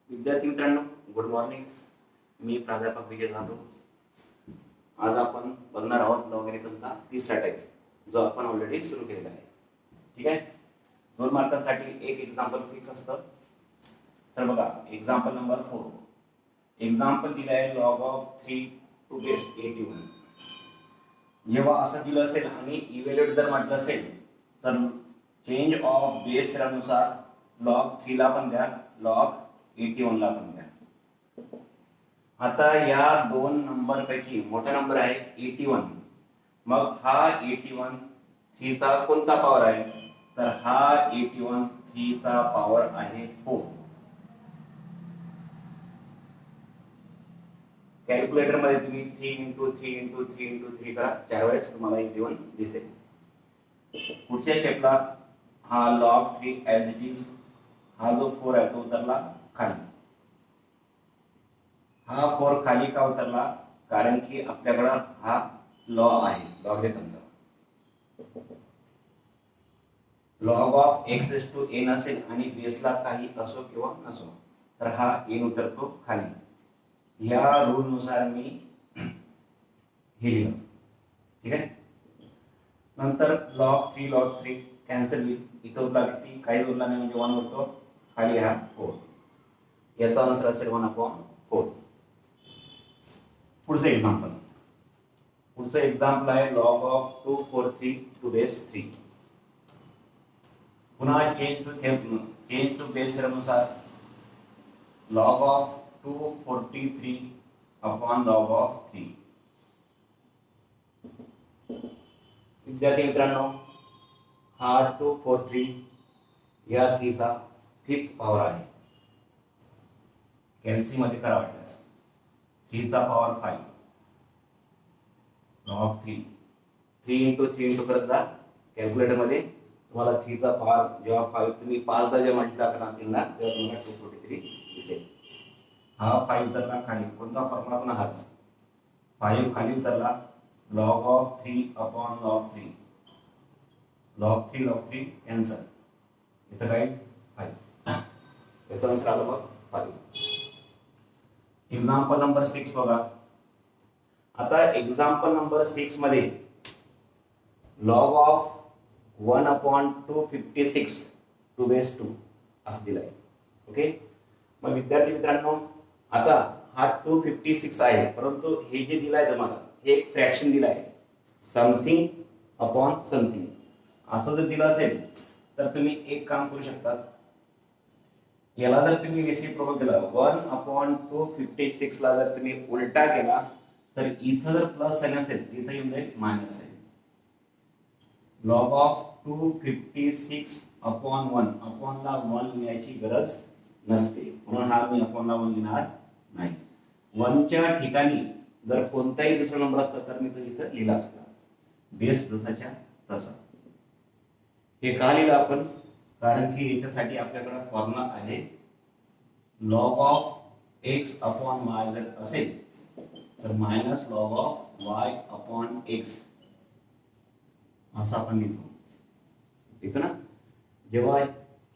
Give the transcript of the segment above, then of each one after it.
विद्यार्थी मित्रांनो, good morning. मी प्राध्यापक विजय जाधव. आज आपण बघणार आहोत लॉगॅरिथमचा तिसरा टाईप, जो आपण ऑलरेडी सुरू केलेला आहे. ठीक आहे. 2 मार्कांसाठी एक एक्झाम्पल फिक्स असतं. तर बघा, एक्झाम्पल नंबर 4. एक्झाम्पल दिलं आहे लॉग ऑफ 3 टू बेस 81. जेव्हा असं दिलं असेल आणि इव्हॅल्युएट जर म्हटलं असेल तर चेंज ऑफ बेस नुसार लॉग 3 ला पण द्या, लॉग 81 ला पण द्या. आता या दोन नंबर पैकी मोठा नंबर आहे 81. मग हा 81 3 चा कोणता पॉवर आहे? तर हा 81 3 चा पॉवर आहे 4. कॅल्क्युलेटर मध्ये तुम्ही 3 × 3 × 3 × 3 करा, 4 वेळेस तुम्हाला 81 दिसेल. पुढच्या स्टेपला हा लॉग 3 ॲज इट इज, हा जो 4 आहे तो उतरला खाली. हा 4 खाली का उतरला? कारण की आपल्याकडं हा लॉ आहे लॉगॅरिथमचा. Log of x to n असेल आणि बेसला काही असो किंवा नसो, तर हा n उतरतो खाली. या रूल नुसार मी हे लिहिलं. ठीक आहे. नंतर लॉग 3 कॅन्सल होईल. इथं उरला किती? काहीच उरला नाही, म्हणजे 1 उरतो खाली. हा 4. याचा आन्सर असेल 1/4. पुढचं एक्झाम्पल आहे लॉग ऑफ 243 टू बेस 3. पुन्हा चेंज टू बेस नुसार log of 243 upon log of 3. विद्यार्थी मित्रांनो, हा 243 या 3 चा 5th पॉवर आहे. कॅल्सी मध्ये करा वाटल्यास. 3 चा पॉवर 5 लॉग 3 × 3 करत जा कॅल्क्युलेटर मध्ये. तुम्हाला 3 चा पॉवर जेव्हा 5 तुम्ही 5 दा जेव्हा मल्टिप्लाय करणार ना, तेव्हा तुम्हाला 243 दिसेल. हा 5 उतरला खाली. कोणता फॉर्म्युला? पण हाच. 5 खाली उतरला, log of 3 upon log 3. Log 3 cancel. इथं काय 5. याचा आन्सर आला बघ 5. एक्झाम्पल नंबर 6 बघा. आता एक्झाम्पल नंबर 6 मध्ये लॉग ऑफ 1/256 टू बेस 2 असं दिलंय. ओके. मग विद्यार्थी मित्रांनो, आता हा 256 आहे, परंतु हे जे दिलाय तुम्हाला हे एक फ्रॅक्शन दिलाय, समथिंग अपॉन समथिंग. असं जर दिलं असेल तर तुम्ही एक काम करू शकता. याला जर तुम्ही रेसिप्रोकल केला, 1/256 ला जर तुम्ही उलटा केला तर इथं जर प्लस साइन असेल इथं येऊन जाईल minus sign. Log of 256 upon 1. Upon ला 1 लिहायची गरज नसते, म्हणून हा मी अपॉन ला 1 लिहिणार नाही. 1 च्या ठिकाणी जर कोणताही दुसरा नंबर असता तर मी तो इथं लिहिला असता, बेस जसाच्या तसा. हे का लिहिलं आपण? कारण की याच्यासाठी आपल्याकडे फॉर्म्युला आहे log of x upon y जर असेल तर minus log of y upon x असं आपण लिहितो. ठीक ना. जेव्हा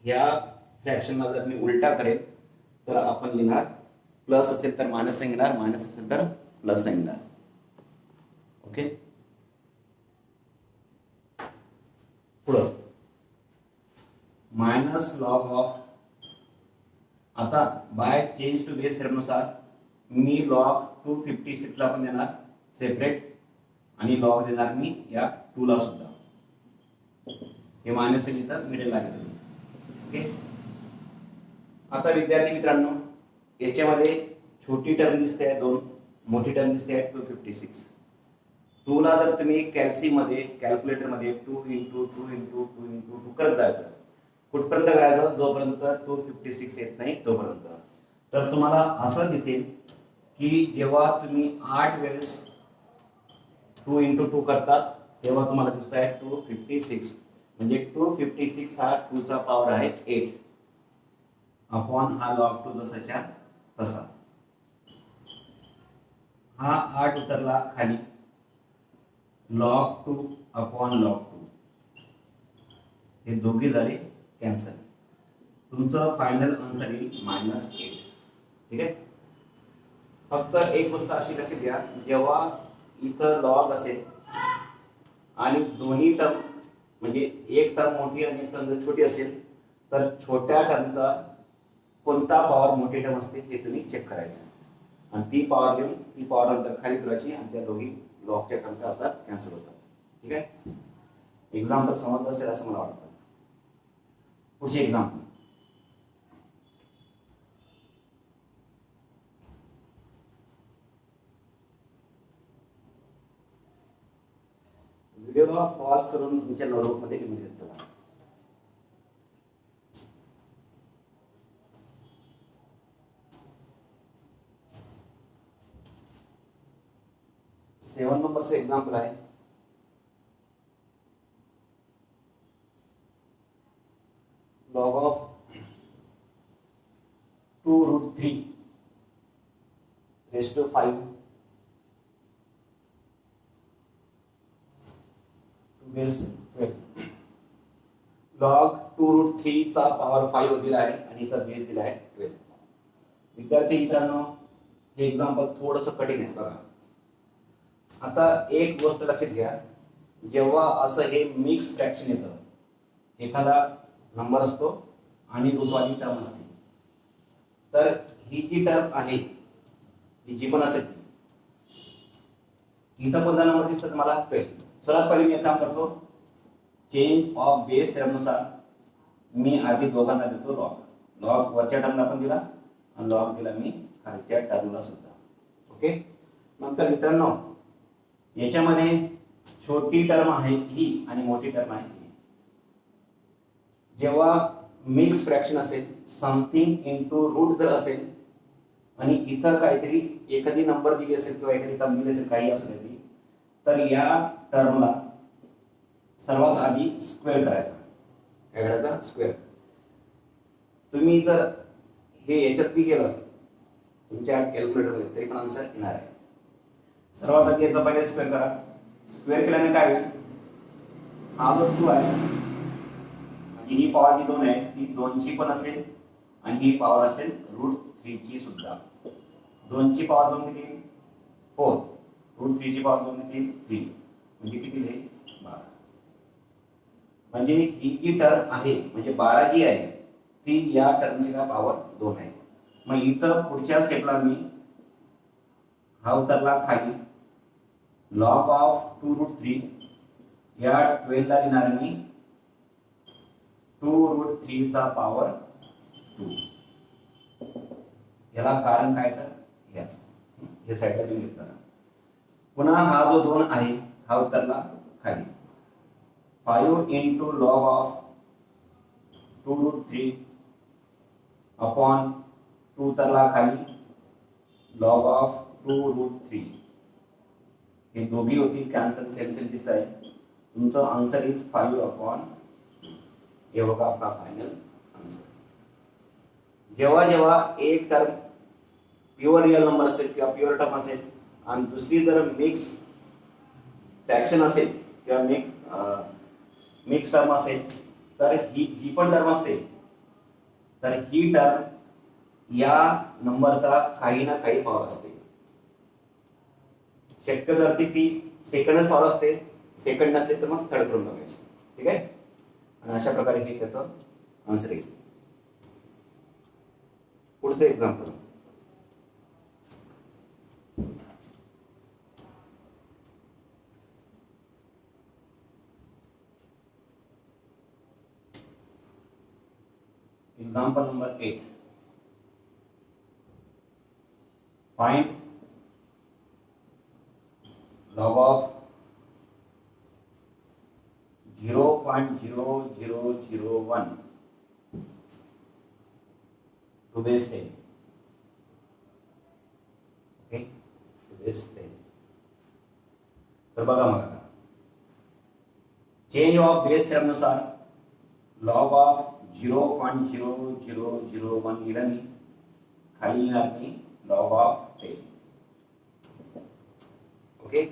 या फ्रॅक्शनला जर मी उलटा करेल तर आपण लिहिणार प्लस असेल तर मायनस सांगणार, मायनस असेल तर प्लस सांगणार. ओके. पुढं मायनस लॉग ऑफ. आता बाय चेंज टू बेस नुसार मी लॉग 256 ला पण देणार सेपरेट आणि लॉग देणार मी या 2 ला सुद्धा. हे मायनस इथं मिडल लागेल. ओके. आता विद्यार्थी मित्रांनो, याच्यामध्ये छोटी टर्म दिसते आहे 2, मोठी टर्म दिसते आहे 256. 2 ला जर तुम्ही कॅल्क्युलेटर मध्ये 2 × 2 × 2 × 2 करत जायचं. कुठपर्यंत करायचं? जोपर्यंत 256 येत नाही तोपर्यंत. तर तुम्हाला असं दिसेल की जेव्हा तुम्ही 8 वेळेस 2 × 2 करतात तेव्हा तुम्हाला दिसत आहे 256. म्हणजे 256 हा 2 चा पॉवर आहे 8 अपॉन हा लॉग 2 जसाच्या तसा. हा 8 उतरला खाली, लॉग 2 अपॉन लॉग 2. हे दोघे झाले कॅन्सल. तुमचं फायनल आन्सर येईल -8. ठीक आहे. फक्त एक गोष्ट अशी लक्षात घ्या, जेव्हा इथं लॉग असेल आणि दोन्ही टर्म म्हणजे एक टर्म मोठी आणि एक टर्म छोटी असेल तर छोट्या टर्मचा कोणता पॉवर मोठी टर्म असते हे तुम्ही चेक करायचं आणि ती पॉवर घेऊन ती पॉवर नंतर खाली करायची आणि त्या दोघी लॉगच्या टर्म काय होतात, कॅन्सल होतात. ठीक आहे. एक्झाम्पल समजलं असेल असं मला वाटतं. पुढचे एक्झाम्पल, व्हिडिओला पॉज करून तुमच्या नोटबुकमध्ये लिहून घेत चला. सेवन नंबरचं एक्झाम्पल आहे. Log of 2√3 raised to 5 to base 12. Log 2√3 चा पॉवर 5 दिला आहे आणि इथं बेस दिला आहे 12. विद्यार्थी मित्रांनो, हे एक्झाम्पल थोडंसं कठीण आहे बघा. आता एक गोष्ट लक्षात घ्या, जेव्हा असं हे मिक्स फ्रॅक्शन येतं, एखादा नंबर असतो आणि रूटवाली टर्म असते, तर ही जी टर्म आहे ही जी पण असेल, इथं कोणता नंबर दिसतो तुम्हाला 12. सर्वात पहिले मी एक काम करतो, चेंज ऑफ बेस टर्मनुसार मी आधी दोघांना देतो लॉग. लॉग वरच्या टर्मला पण दिला आणि लॉग दिला मी खालच्या टर्मला सुद्धा. ओके. नंतर मित्रांनो, याच्यामध्ये छोटी टर्म आहे ही आणि मोठी टर्म आहे ही. जेव्हा मिक्स फ्रॅक्शन असेल, समथिंग इनटू रूट जर असेल आणि इथं काहीतरी एखादी नंबर दिली असेल किंवा एखादी टर्म दिली असेल, काही असू दे, तर या टर्मला सर्वात आधी स्क्वेअर करायचा. काय करायचा? स्क्वेअर. तुम्ही जर हे याच्यात बी केलं तुमच्या कॅल्क्युलेटरमध्ये तरी पण आन्सर येणार आहे. सर्वात आधी याचा पहिले स्क्वेअर करा. स्क्वेअर केल्याने काय होईल, हा जो 2 आहे आणि ही पॉवर जी 2 आहे ती 2 ची पण असेल आणि ही पॉवर असेल √3 ची सुद्धा. 2 ची पॉवर 2 किती? 4. √3 ची पॉवर 2 किती? 3. म्हणजे किती झाले? 12. म्हणजे ही जी टर्म आहे म्हणजे 12 जी आहे ती या टर्मची का पॉवर 2 आहे. मग इथं पुढच्या स्टेपला मी हा उतरला खाली, लॉग ऑफ 2√3 या 12 ला लिहिणार मी 2√3 चा पॉवर 2. याला कारण काय तर याच हे साईडला लिहून घेतलं. पुन्हा हा जो 2 आहे हा उतरला खाली, 5 इंटू लॉग ऑफ 2√3 अपॉन 2 उतरला खाली, लॉग ऑफ 2√3. हे दोघी होती कॅन्सल, सेम दिसत आहे. तुमचं आन्सर इज 5 अपॉन, हे होगा आपला फायनल आन्सर. जेव्हा जेव्हा एक टर्म प्युअर रिअल नंबर असेल किंवा प्युअर टर्म असेल आणि दुसरी जर मिक्स फ्रॅक्शन असेल किंवा मिक्स टर्म असेल, तर ही जी पण टर्म असते तर ही टर्म या नंबरचा काही ना काही पॉवर असते. शक्य जर ती सेकंडच पॉवर असते, सेकंड नसले तर मग थर्ड करून बघायची. ठीक आहे. आणि अशा प्रकारे हे त्याचं आन्सर येईल. पुढचं example, example number 8. Find log of 0.0001 to base 10. Okay, to base 10. तर बघा मग आता चेंज ऑफ बेस टर्मनुसार लॉग ऑफ 0.0001 लिहिलं मी, खाली लिहिणार मी लॉग ऑफ 10. ओके.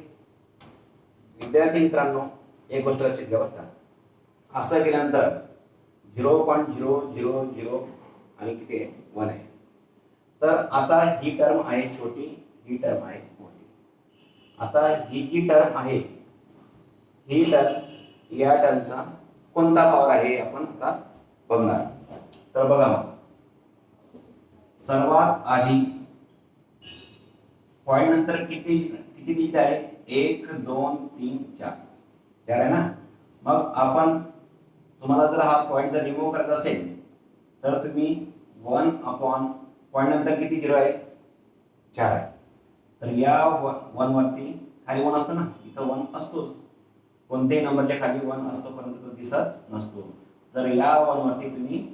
विद्यार्थी मित्रांनो, एक गोष्ट लक्षात घ्या बरं का, असं केल्यानंतर 0.000 आणि किती आहे 1 आहे. तर आता ही टर्म आहे छोटी, ही टर्म आहे मोठी. आता ही जी टर्म आहे ही टर्म, या टर्मचा कोणता पॉवर आहे आपण आता बघणार. तर बघा मग, सर्वात आधी पॉइंट नंतर किती किती डिजिट आहे, 1 2 3 4 4 आहे ना. मग आपण, तुम्हाला जर हा पॉइंट जर रिमूव्ह करायचा असेल तर तुम्ही 1 अपॉन पॉइंट नंतर किती 0 आहे, 4 आहे. तर या 1 वरती खाली 1 असतो ना, इथं 1 असतोच. कोणत्याही नंबरच्या खाली 1 असतो परंतु तो दिसत नसतो. तर या 1 वरती तुम्ही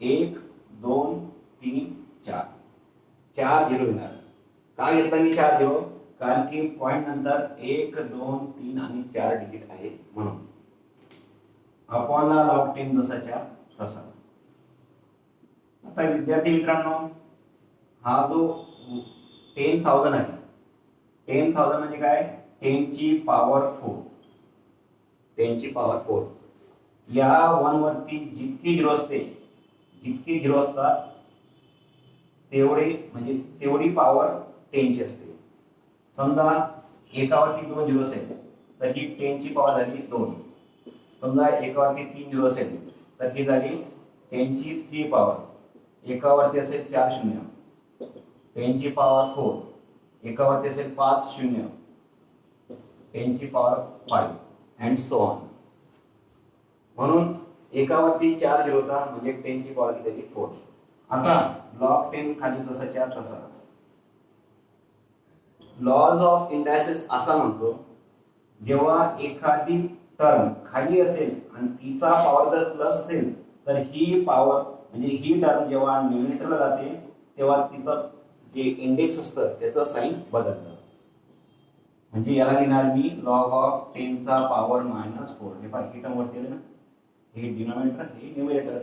1 2 3 4 4 0 येणार. का घेतला मी 4 0? कारण की पॉइंट नंतर 1 2 3 आणि 4 डिजिट आहे म्हणून. अपॉनला लॉग 10 जसाच्या तसा. आता विद्यार्थी मित्रांनो, हा जो 10,000 आहे, 10,000 म्हणजे काय, 10 ची पॉवर 4, 10 ची पॉवर 4. या 1 वरती जितकी 0 असते, जितकी 0 असतात तेवढे म्हणजे तेवढी पॉवर 10 ची असते. समजा एकावरती 2 0 असेल तर ही 10 ची पॉवर झाली 2. समजा एकावरती 3 0 असेल तर ही झाली 10 ची 3 पॉवर. एकावरती असेल 4 0, 10 ची पॉवर 4. एकावरती असेल 5 0, 10 ची पॉवर 5 अँड सो ऑन. म्हणून एकावरती 4 0 होता म्हणजे 10 ची पॉवर किती झाली, 4. आता लॉग 10 खाली जसाच्या तसा. लॉज ऑफ इंडायसेस असा म्हणतो, जेव्हा एखादी टर्म खाली असेल आणि तिचा पॉवर जर प्लस असेल तर ही पॉवर म्हणजे ही टर्म जेव्हा न्यूमरेटरला जाते तेव्हा तिचं जे इंडेक्स असतं त्याचं साइन बदलतं. म्हणजे याला लिहिणार मी लॉग ऑफ 10 चा पॉवर -4. हे पाहिजे टर्म वरती आले ना, हे डिनॉमिनेटर हे न्यूमरेटर,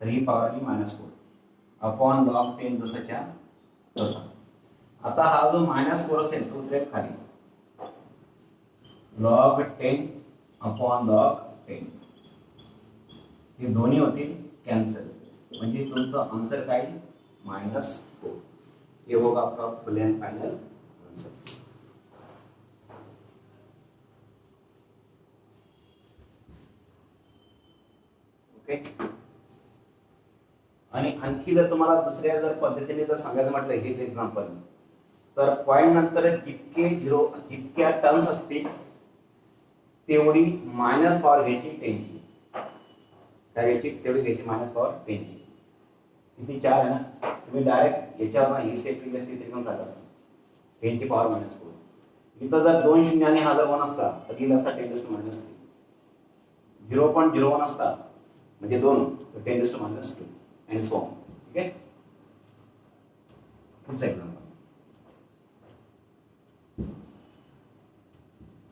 तर ही पॉवर आली -4 अपॉन लॉग 10 जसाच्या तसा. आता हा जो -4 असेल तो डायरेक्ट खाली, लॉग 10 अपॉन लॉग 10. हे दोन्ही होतील कॅन्सल, म्हणजे तुमचं आन्सर काय, -4. ये होगा आपका फुल एंड फाइनल आंसर. ओके. आणि आणखी जर तुम्हाला दुसऱ्या जर पद्धतीने जर सांगायचं म्हटलं, हेच एक्झाम्पल, तर पॉइंट नंतर जितक्या टर्म्स असतील तेवढी मायनस पॉवर घ्यायची 10 ची. काय घ्यायची, तेवढी घ्यायची मायनस पॉवर 10 ची. किती 4 आहे ना, तुम्ही डायरेक्ट याच्यावर ही स्टेप केली असती तरी पण झालं असतं. 10 ची पॉवर -4. इथं जर 2 0 आणि हा जर 1 असता तर ही असता 10⁻3. 0.01 असता म्हणजे 2 10⁻2 अँड सो ऑन. ठीक आहे. पुढचा एक्झाम्पल,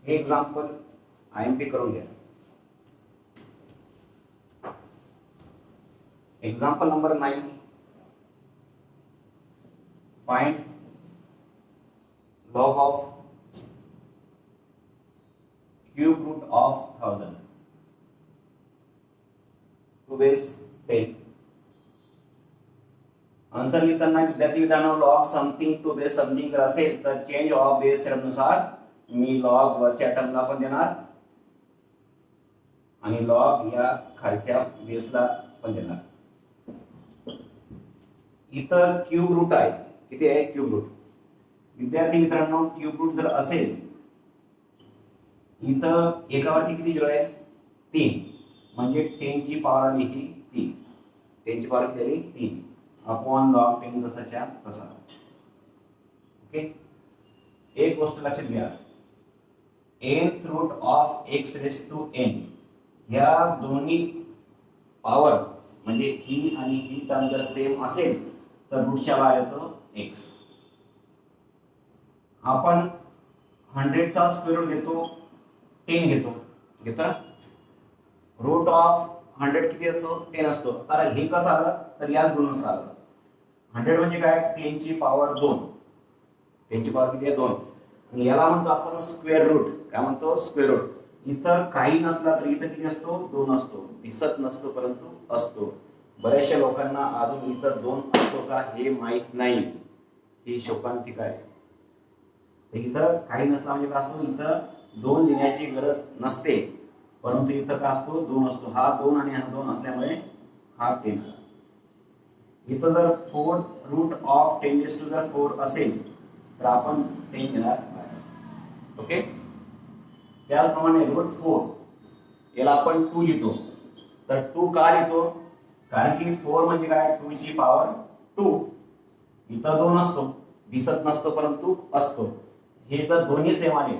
हे एक्झाम्पल IMP करून घ्या. Example number 9, find log of cube root of 1000 to base 10. Answer लिहिताना विद्यार्थी मित्रांनो, log something to base something जर असेल तर चेंज ऑफ बेस नुसार मी लॉग वरच्या टर्मला पण देणार आणि लॉग या खालच्या बेसला पण देणार. इतर क्यूब रूट आहे, किती आहे क्यूब रूट. विद्यार्थी मित्रांनो, क्यूब रूट जर असेल, इथं एकावरती किती 0 आहे, 3, म्हणजे 10 ची पॉवर आली ही 3. 10 ची पॉवर किती आली, 3 अपॉन लॉग 10 जसाच्या तसा. ओके. एक गोष्ट लक्षात घ्या, nth root of x raise to n या दोन्ही पॉवर म्हणजे ही आणि ही टर्म जर सेम असेल तर रूटच्या बाहेर येतो x. आपण 100 चा स्क्वेअर रूट घेतो, 10 घेतो ना. रूट ऑफ 100 किती असतो, 10 असतो. तर हे कसं आलं तर याच गुणनुसार आलं. 100 म्हणजे काय, 10 ची पॉवर 2. 10 ची पॉवर किती आहे, 2. आणि याला म्हणतो आपण स्क्वेअर रूट. काय म्हणतो, स्क्वेअर रूट. इथं काही नसला तर इथं किती असतो, 2 असतो. दिसत नसतो परंतु असतो. बऱ्याचशा लोकांना अजून इथं 2 असतो का हे माहीत नाही, ही शोकांतिका आहे. तर इथं काही नसला म्हणजे काय असतो, इथं 2 लिहिण्याची गरज नसते, परंतु इथं काय असतो 2 असतो. हा 2 आणि हा 2 असल्यामुळे हा 10. इथं जर 4 रूट ऑफ 10 जर 4 असेल तर आपण 10 घेणार. ओके. त्याचप्रमाणे रूट 4 याला आपण 2 लिहितो. तर 2 का लिहितो? कारण की 4 म्हणजे काय, 2 ची पॉवर 2. इथं 2 असतो, दिसत नसतो परंतु असतो. हे जर दोन्ही सेम आले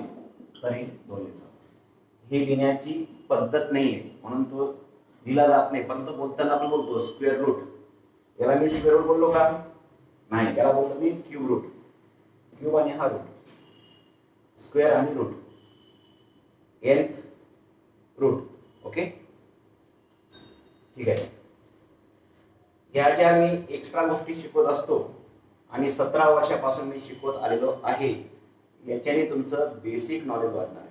तर हे 2 लिहितो. हे लिहिण्याची पद्धत नाही आहे म्हणून तो लिहिला जात नाही, परंतु बोलताना आपण बोलतो स्क्वेअर रूट. याला मी स्क्वेअर रूट बोललो का? नाही, याला बोलतो मी क्यूब रूट. क्यूब आणि हा रूट, स्क्वेअर आणि रूट, nth रूट. ओके, ठीक आहे. ह्या ज्या मी एक्स्ट्रा गोष्टी शिकवत असतो आणि 17 वर्षापासून मी शिकवत आलेलो आहे, याच्याने तुमचं बेसिक नॉलेज वाढणार आहे.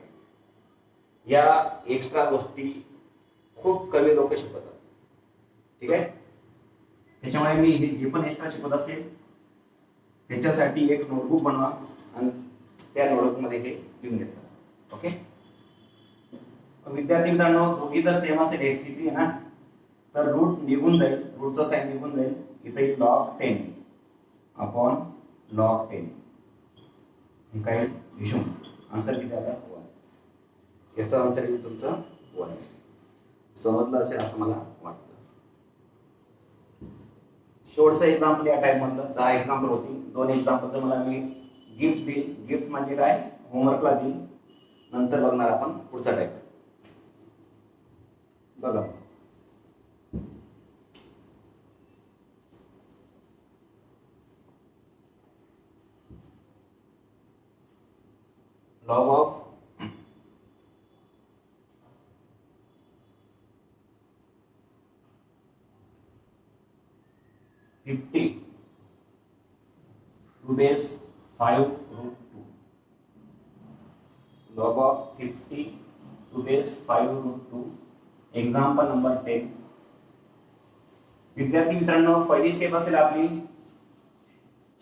या एक्स्ट्रा गोष्टी खूप कमी लोक शिकवतात. ठीक आहे. त्याच्यामुळे मी हे पण एक्स्ट्रा शिकवत असेल त्याच्यासाठी एक नोटबुक बनवा आणि त्या नोटबुकमध्ये हे लिहून घेतात. ओके. विद्यार्थी मित्रांनो, दोघी जर सेम असेल, हे 3 आहे ना, तर रूट निघून जाईल, रूटचा साइन निघून जाईल. इथे log 10 अपॉन log 10 हे काय विषम. आन्सर किती आला? 1. याचा आन्सर आहे तुमचं 1. समजलं असेल असं मला वाटतं. शेवटचं एक्झाम्पल या टाइप मधलं 10 एक्झाम्पल होती. 2 एक्झाम्पल तर मला मी गिफ्ट देईल. गिफ्ट म्हणजे काय, होमवर्कला देईल. नंतर बघणार आपण पुढचा टाइप. बघा, log of 50 to base 5 root 2. Log of 50 to base 5 root 2. Example number 10. विद्यार्थी मित्रांनो, पहिली स्टेप असेल आपली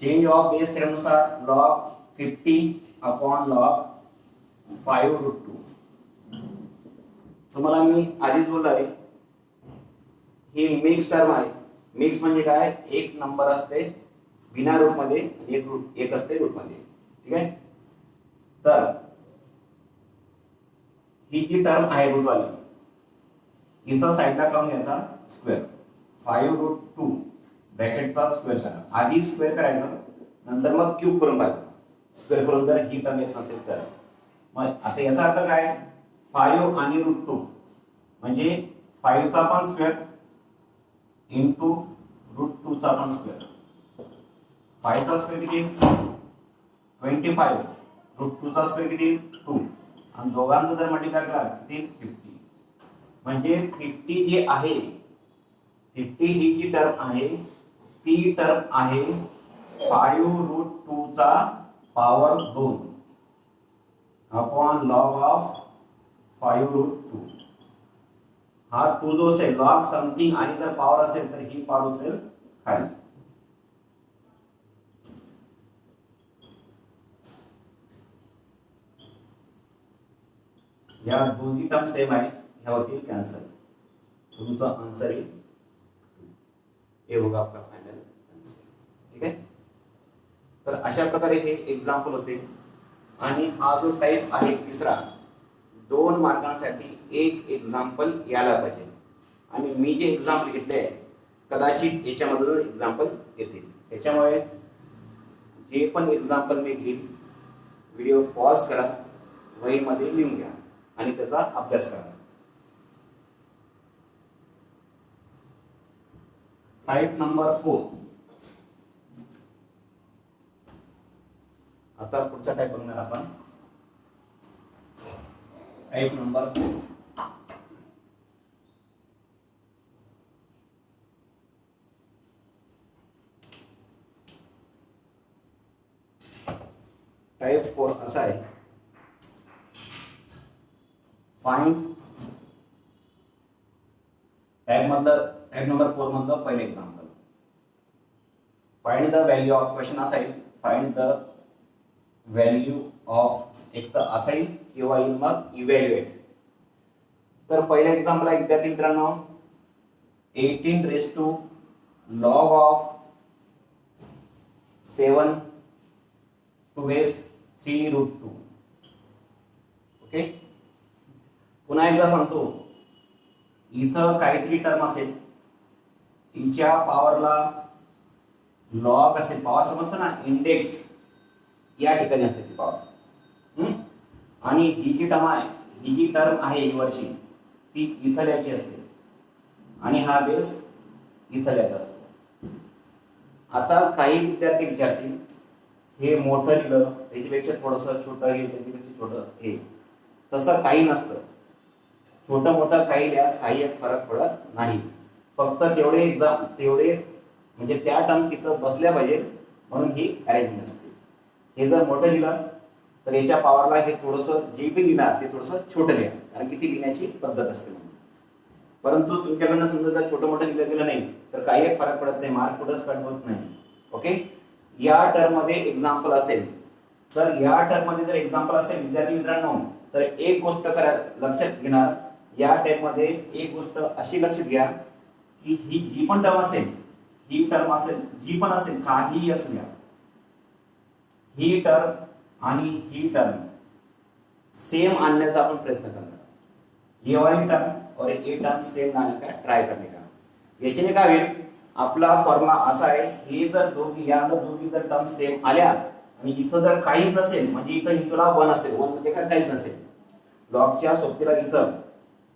चेंज ऑफ बेस थेरमनुसार log 50 अपॉन log 5 रूट 2. तुम्हाला मी आधीच बोललो आहे, ही मिक्स टर्म आहे. मिक्स म्हणजे काय, एक नंबर असते बिना रूट मध्ये आणि एक असते रूट मध्ये. ठीक आहे. तर ही जी टर्म आहे रूट वाली, हिचा साईडला करून घ्यायचा स्क्वेअर. 5 रूट 2 ब्रॅकेटचा स्क्वेअर करा. आधी स्क्वेअर करायचं, नंतर मग क्यूब करून पाहायचं. स्क्वेअर करून जर ही टर्म येत नसेल तर मग आता याचा अर्थ काय, 5 आणि रूट 2 म्हणजे 5 चा पण स्क्वेअर इंटू रूट 2 चा पण स्क्वेअर. 5 चा स्क्वेअर किती 25, रूट 2 चा स्क्वेअर किती 2, आणि दोघांचं जर मल्टिप्लाय केला किती 50. म्हणजे 50 जी आहे, 50 ही जी टर्म आहे ती टर्म आहे 5 रूट 2 चा power 2 upon log of 5 root 2. हा 2 जो असेल लॉग समथिंग आणि जर पॉवर असेल तर ही पॉवर उतरेल खाली. या दोन्ही टर्म सेम आहे, ह्या होतील कॅन्सल. तुमचा आन्सर येईल हे होगा आपका फायनल आन्सर. ठीक आहे. तर अशा प्रकारे हे एक्झाम्पल होते. आणि हा जो टाइप आहे तिसरा, 2 मार्कांसाठी एक एक्झाम्पल यायला पाहिजे. आणि मी जे एक्झाम्पल घेतले कदाचित याच्यामधून एक्झाम्पल येतील. त्याच्यामुळे जे पण एक्झाम्पल मी घेईल व्हिडिओ पॉज करा, वहीमध्ये लिहून घ्या आणि त्याचा अभ्यास करा. Type number 4. आता पुढचा टाइप बघणार आपण. Type number 4. टाइप 4 असा आहे, फाइंड. टाइप टाईप नंबर 4 मधलं पहिलं example. Find the value of, question असा आहे, फाइंड द व्हॅल्यू ऑफ, एक तर असा येईल किंवा येईल मग इव्हॅल्युएट. तर पहिलं एक्झाम्पल आहे विद्यार्थी मित्रांनो, 18 raise to log of 7 to base 3 root 2. Okay, पुन्हा एकदा सांगतो, इथं काहीतरी टर्म असेल, तिच्या पॉवरला लॉग असेल, पॉवर समजतं ना, इंडेक्स या ठिकाणी असते ती पॉवर, आणि ही जी टर्म आहे, ही जी टर्म आहे ही वरची, ती इथं लिहायची असते आणि हा बेस इथं लिहायचा असतो. आता काही विद्यार्थी विचारतील हे मोठं लिहिलं त्याच्यापेक्षा थोडंसं छोटं हे, त्याच्यापेक्षा छोटं हे, तसं काही नसतं. छोटं मोठं काही लिहा, काही एक फरक पडत नाही. फक्त तेवढे एक्झाम, तेवढे म्हणजे त्या टर्म्स तिथं बसल्या पाहिजे म्हणून ही अरेंजमेंट असते. हे जर मोठं लिहिलं तर याच्या पॉवरला हे थोडंसं जे बी लिहिणार ते थोडंसं छोटं लिहा, कारण की ती लिहिण्याची पद्धत असते म्हणून. परंतु तुमच्याकडनं समजा जर छोटं मोठं लिहिलं गेलं नाही तर काही एक फरक पडत नाही, मार्क कुठंच कट होत नाही. ओके, या टर्म मध्ये एक्झाम्पल असेल तर, या टर्म मध्ये जर एक्झाम्पल असेल विद्यार्थी मित्रांनो, तर एक गोष्ट लक्षात घेणार, या टाइप मध्ये एक गोष्ट अशी लक्षात घ्या की ही जी पण टर्म असेल, ही टर्म असेल, जी पण असेल, काही असू द्या, ही टर्म आणि ही टर्म सेम आणण्याचा आपण प्रयत्न करणार. ये वाली टर्म और ये टर्म सेम लाने का ट्राय करने का. याच्याने काय होईल, आपला फॉर्म्युला असा आहे, हे जर दोघी, या जर दोघी जर टर्म सेम आल्या आणि इथं जर काहीच नसेल, म्हणजे इथं इथला 1 असेल, 1 म्हणजे काय, काहीच नसेल, लॉगच्या सोबतीला इथं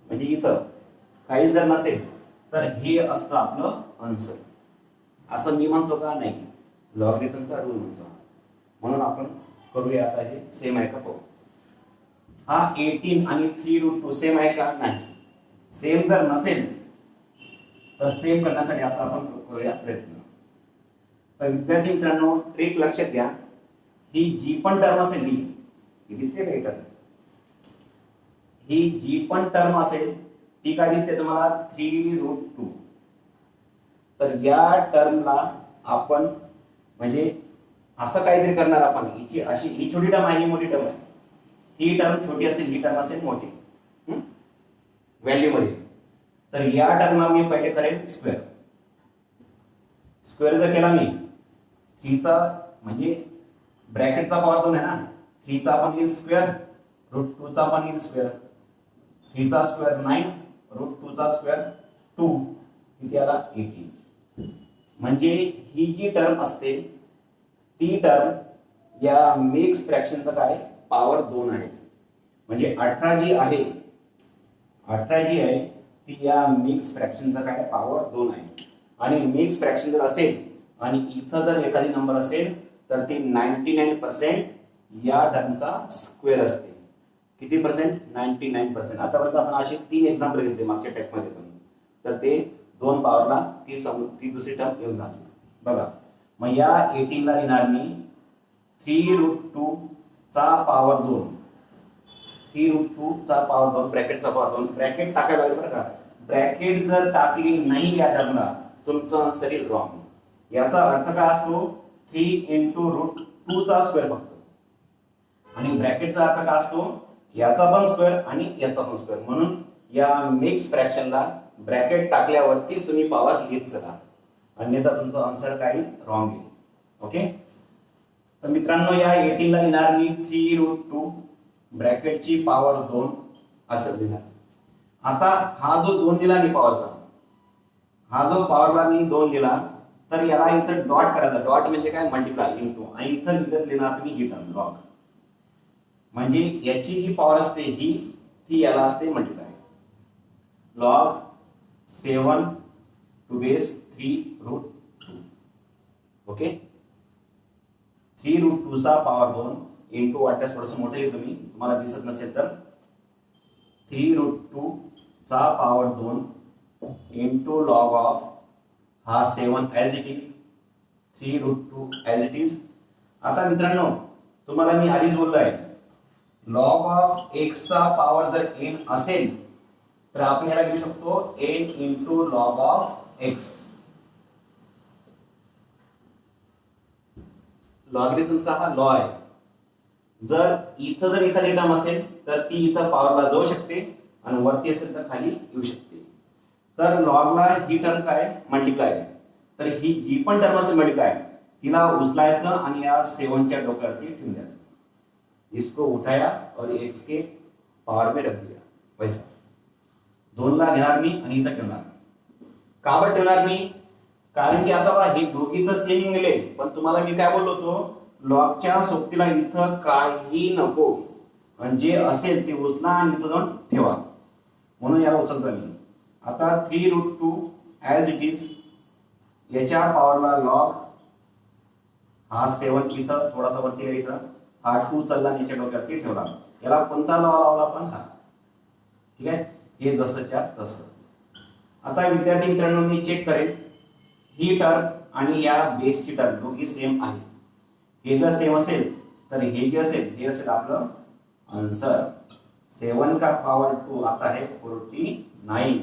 म्हणजे इथं काहीच जर नसेल तर हे असतं आपलं आन्सर. असं मी म्हणतो का, नाही, लॉगरिथमचा रूल म्हणतो. म्हणून आपण करूया आता, हे सेम आहे का पाहू. हा 18 आणि 3 रूट 2 सेम आहे का, नाही. सेम जर नसेल तर सेम करण्यासाठी आता आपण करूया प्रयत्न. तर विद्यार्थी मित्रांनो, ट्रिक लक्षात घ्या, ही जी पण टर्म असेल, ही दिसते का टर्म, ही जी पण टर्म असेल ती काय दिसते तुम्हाला, 3 रूट 2. तर या टर्मला आपण म्हणजे असं काहीतरी करणार आपण, हिची अशी, ही छोटी टर्म आहे, ही मोठी टर्म आहे, ही टर्म छोटी असेल, ही टर्म असेल मोठी व्हॅल्यू मध्ये. तर या टर्मला मी पहिले करेल स्क्वेअर. स्क्वेअर जर केला मी, 3 चा म्हणजे ब्रॅकेटचा पॉवर 2 आहे ना, 3 चा पण येईल स्क्वेअर, रूट 2 चा पण येईल स्क्वेअर, 3 चा स्क्वेअर 9, रूट 2 चा स्क्वेअर 2, किती आला 18. म्हणजे ही जी टर्म असते ती टर्म या मिक्स फ्रॅक्शनचा काय, पॉवर 2 आहे. म्हणजे 18 जी आहे, 18 जी आहे ती या मिक्स फ्रॅक्शनचा काय, पॉवर 2 आहे. आणि मिक्स फ्रॅक्शन जर असेल आणि इथं जर एखादी नंबर असेल तर ती 99% या टर्मचा स्क्वेअर असते. किती पर्सेंट, 99%. आतापर्यंत आपण असे 3 एक्झाम्पल घेतले मागच्या टेक मध्ये पण, तर ते 2 पॉवरला ती दुसरी टर्म येऊन जाते. बघा, मग या 18 ला लिहिणार मी 3 रूट 2 चा पॉवर 2, 3 रूट 2 चा पॉवर 2, ब्रॅकेटचा पॉवर 2, ब्रॅकेट टाकायला पाहिजे बरं का. ब्रॅकेट जर टाकली नाही या टर्मला, तुमचं आन्सर येईल रॉंग. याचा अर्थ काय असतो, 3 इंटू रूट 2 चा स्क्वेअर फक्त, आणि ब्रॅकेटचा अर्थ काय असतो, याचा पण स्क्वेअर आणि याचा पण स्क्वेअर. म्हणून या मिक्स फ्रॅक्शनला ब्रॅकेट टाकल्यावरतीच तुम्ही पॉवर लिहित चला, अन्यथा तुमचं आन्सर काही रॉंग येईल. ओके, तर मित्रांनो, या 18 ला लिहिणार मी 3 रूट 2 ब्रॅकेटची पॉवर 2 असं लिहिणार. आता हा जो 2 दिला मी पॉवरचा, हा जो पॉवरला मी 2 दिला, तर याला इथं डॉट करायचा. डॉट म्हणजे काय, मल्टिप्लाय इंटू, आणि इथं लिहिणार तुम्ही ही टर्म लॉग. म्हणजे याची जी पॉवर असते ही, ती याला असते multiply. Log 7 to base 3 root 2. Okay, 3 root 2 चा पॉवर 2 इंटू, वाटल्यास थोडंसं मोठं लिहितो मी, तुम्हाला दिसत नसेल तर, 3 रूट 2 चा पॉवर 2 इंटू लॉग ऑफ हा 7 as it is, 3 root 2 as it is. आता मित्रांनो, तुम्हाला मी आधीच बोललो आहे, लॉग ऑफ x चा पॉवर जर n असेल तर आपण याला लिहू शकतो n into log of x. लॉगरिथमचा हा लॉ आहे. जर इथं जर एखादी टर्म असेल तर ती इथं पॉवरला जाऊ शकते आणि वरती असेल तर खाली येऊ शकते. तर लॉगला ही टर्म काय मल्टिप्लाय आहे. तर ही जी पण टर्म असेल मल्टिप्लाय तिला उचलायचं आणि या 7 च्या डोक्यावरती ठेवून द्यायचं. इसको उठाया और एक्स के पावर में रख दिया. वैसा 2 ला घेणार मी आणि इथं ठेवणार. का बरं ठेवणार मी? कारण की आता बघा हे दोघी तर सेम गेले, पण तुम्हाला मी काय बोललो होतो, लॉगच्या सोबतीला इथं काही नको आणि जे असेल ते उचला आणि इथं जाऊन ठेवा. म्हणून याला उचलतो मी. आता 3√2 ॲज इट इज, याच्या पॉवरला लॉग हा 7 इथं थोडासा वरती आहे, इथं हा 2 चालला आणि याच्या डोक्यावरती ठेवला. याला कोणता लॉ लावला पण हा. ठीक आहे, हे जसंच्या तसं. आता विद्यार्थी मित्रांनो मी चेक करेन ही टर्म आणि या बेसची टर्म दोघी सेम आहे. हे जर सेम असेल तर हे जे असेल हे असेल आपलं आन्सर. 7 का पॉवर 2 आता आहे 49.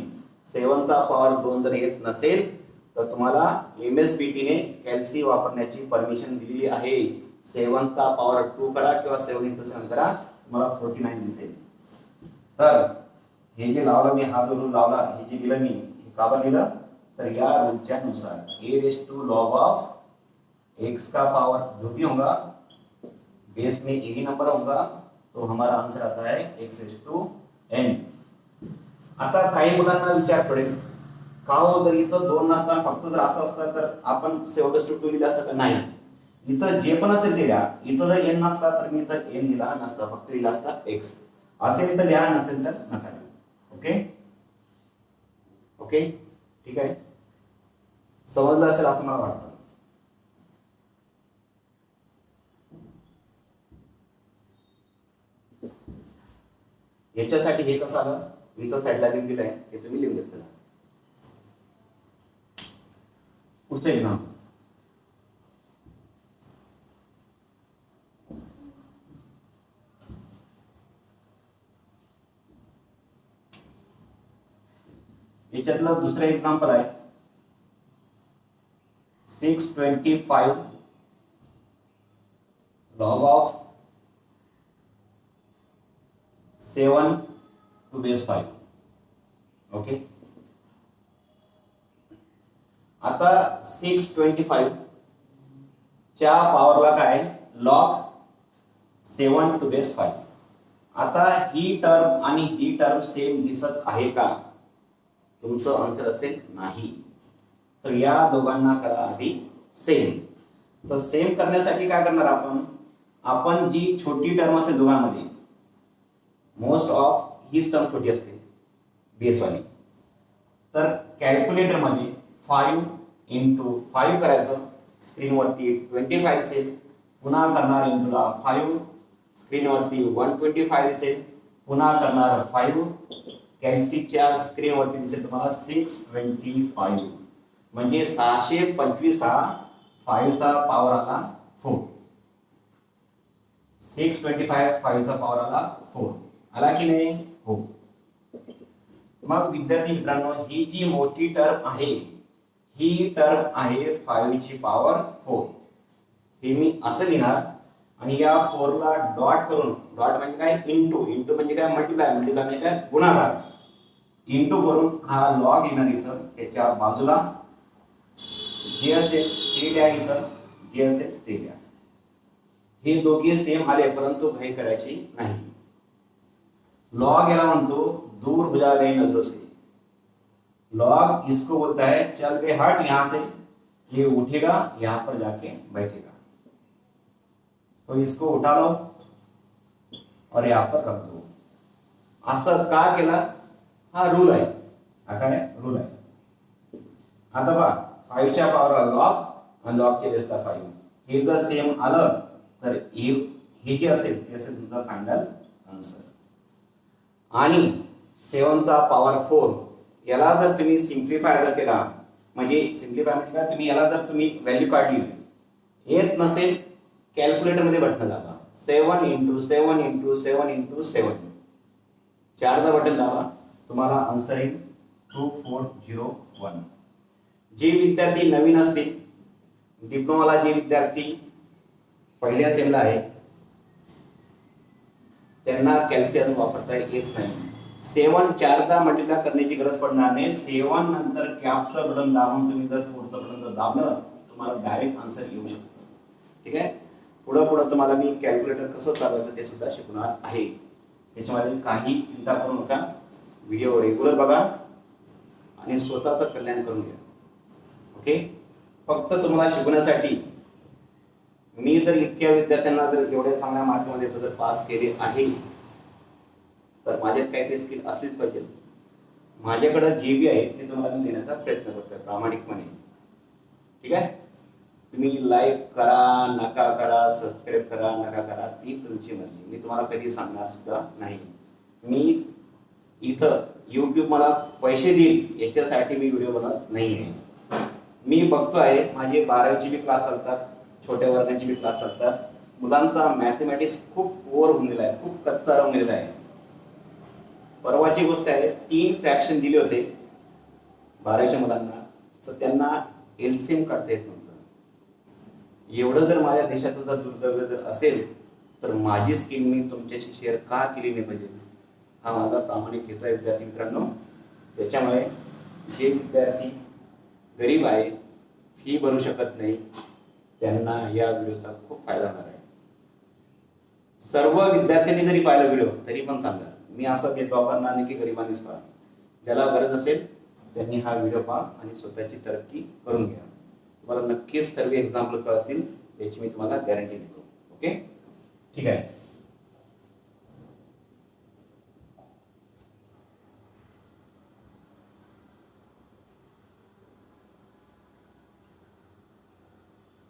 7 चा पॉवर 2 जर येत नसेल तर तुम्हाला MSBT ने कॅल्सी वापरण्याची परमिशन दिलेली आहे. 7 चा पॉवर 2 करा किंवा 7 × 7 करा, तुम्हाला 49 दिसेल. तर हे जे लावलं मी, हा जो रूल लावला, हे जे दिलं मी, हे का बरं दिलं तर या रूलच्या नुसार a⁻log ऑफ x का पावर जो भी होगा बेस में एक ही नंबर होगा, तो हमारा आंसर आता है x⁻n. आता काही मुलांना विचार पडेल का हो, जर इथं 2 नसताना फक्त जर असं असतं तर आपण 7/2 लिहिलं असतं का? नाही, इथं जे पण असेल ते लिहा. इथं जर n नसता तर मी इथं n लिहिला नसता, फक्त लिहिला असता x. असेल तर लिहा, नसेल तर नका लिहू. ओके ओके, ठीक आहे, समजलं असेल असं मला वाटतं. याच्यासाठी हे कसं आलं, इथं साईडला लिहून दिलंय, हे तुम्ही लिहून घेतलं. पुढचं एक्झाम, याच्यातलं दुसरं एक्झाम्पल आहे 625 log of 7 to base 5. Okay, आता 625 च्या पॉवरला काय log 7 to base 5. आता ही टर्म आणि ही टर्म सेम दिसत आहे का? तुमचं आन्सर असेल नाही. तर या दोघांना करा आधी सेम. तर सेम करण्यासाठी काय करणार आपण जी छोटी टर्म असेल दोघांमध्ये, मोस्ट ऑफ हीच टर्म छोटी असते बेसवाली, तर कॅल्क्युलेटर मध्ये 5 × 5 करायचं, स्क्रीनवरती 25 दिसेल. पुन्हा करणार इंटूला 5, स्क्रीनवरती 125 दिसेल. पुन्हा करणार 5, कॅल्सीच्या स्क्रीनवरती दिसेल तुम्हाला 625. म्हणजे 625 हा 5 चा पॉवर आला 4. 625 5 चा पॉवर आला 4. आला की नाही? हो. मग विद्यार्थी मित्रांनो, ही जी मोठी टर्म आहे ही टर्म आहे 5 ची पॉवर 4. हे मी असं लिहिणार आणि या 4 ला डॉट करून, डॉट म्हणजे काय, इंटू, इंटू म्हणजे काय, मल्टिप्लाय, मल्टिप्लाय म्हणजे काय, गुणाकार, इंटू करून हा लॉग येणार इथं. त्याच्या बाजूला जे असेल ते लिहा, इथं जे असेल ते लिहा. हे दोघे सेम आले परंतु घाई करायची नाही. लॉग याला म्हणतो दूर हो जा रही नजरों से. लॉग इसको बोलता है चल बे हट यहां से, ये उठेगा यहां पर जाके बैठेगा, तो इसको उठा लो और यहां पर रख दो. असं का केला? हा रूल आहे. हा काय रूल आहे. आता पहा, 5 च्या पॉवरला लॉग आणि लॉगच्या बेसला 5. हे जर सेम आलं तर हे जे असेल ते असेल तुमचा फायनल आन्सर. आणि 7 चा पॉवर 4 याला जर तुम्ही सिम्प्लिफाय जर केला, म्हणजे सिम्प्लिफाय म्हणजे काय, तुम्ही याला जर तुम्ही व्हॅल्यू काढली, येत नसेल कॅल्क्युलेटर मध्ये बटन दाबा, 7 × 7 × 7 × 7, 4चा बटन दाबा, तुम्हाला आन्सर येईल 2401. जे विद्यार्थी नवीन असतील, डिप्लोमाला जे विद्यार्थी पहिल्या सेमला आहे त्यांना कॅल्शियम वापरता येत नाही. 7 चारदा मल्टिप्लाय करण्याची गरज पडणार नाही. 7 नंतर कॅपचं बटन दाबून तुम्ही जर फोरचं बटन जर दाबलं तुम्हाला डायरेक्ट आन्सर येऊ शकतो. ठीक आहे. पुढं तुम्हाला मी कॅल्क्युलेटर कसं चालवायचं ते सुद्धा शिकवणार आहे. त्याच्यामध्ये काही चिंता करू नका. व्हिडिओ रेग्युलर बघा आणि स्वतःचं कल्याण करून घ्या. ओके. फक्त तुम्हाला शिकवण्यासाठी मी जर इतक्या विद्यार्थ्यांना जर एवढ्या चांगल्या मार्कमध्ये जर पास केले आहे तर माझ्यात काही ते स्किल असलीच पाहिजे. माझ्याकडे जे बी आहे ते तुम्हाला मी देण्याचा प्रयत्न करतोय प्रामाणिकपणे. ठीक आहे. तुम्ही लाईक करा नका करा, सबस्क्राईब करा नका करा, ती तुमची मर्जी. मी तुम्हाला कधी सांगणार सुद्धा नाही. मी इथं यूट्यूब मला पैसे देईल याच्यासाठी मी व्हिडिओ बनवत नाही आहे. मी बघतो आहे माझे 12वीचे बी क्लास चालतात, छोट्या वर्गाचे बी क्लास चालतात. मुलांचा मॅथमॅटिक्स खूप पुअर होऊन गेला आहे, खूप कच्चा राहून गेलेला आहे. परवाची गोष्ट आहे, 3 फ्रॅक्शन दिले होते 12वीच्या मुलांना, तर त्यांना एलसीएम काढता येत नव्हतं. एवढं जर माझ्या देशाचं जर दुर्दैव जर असेल तर माझी स्किल मी तुमच्याशी शेअर का केली नाही पाहिजे, हा माझा प्रामाणिक हेतू आहे विद्यार्थी मित्रांनो. त्याच्यामुळे जे विद्यार्थी गरीब आहे, फी भरू शकत नाही, त्यांना या व्हिडिओचा खूप फायदा होणार आहे. सर्व विद्यार्थ्यांनी जरी पाहिला व्हिडिओ तरी पण चांगला. मी असं भेदभाव करणार नाही की गरिबांनीच पहा. ज्याला गरज असेल त्यांनी हा व्हिडिओ पहा आणि स्वतःची तरक्की करून घ्या. तुम्हाला नक्कीच सर्व एक्झाम्पल कळतील याची मी तुम्हाला गॅरंटी देतो. ओके. ठीक आहे.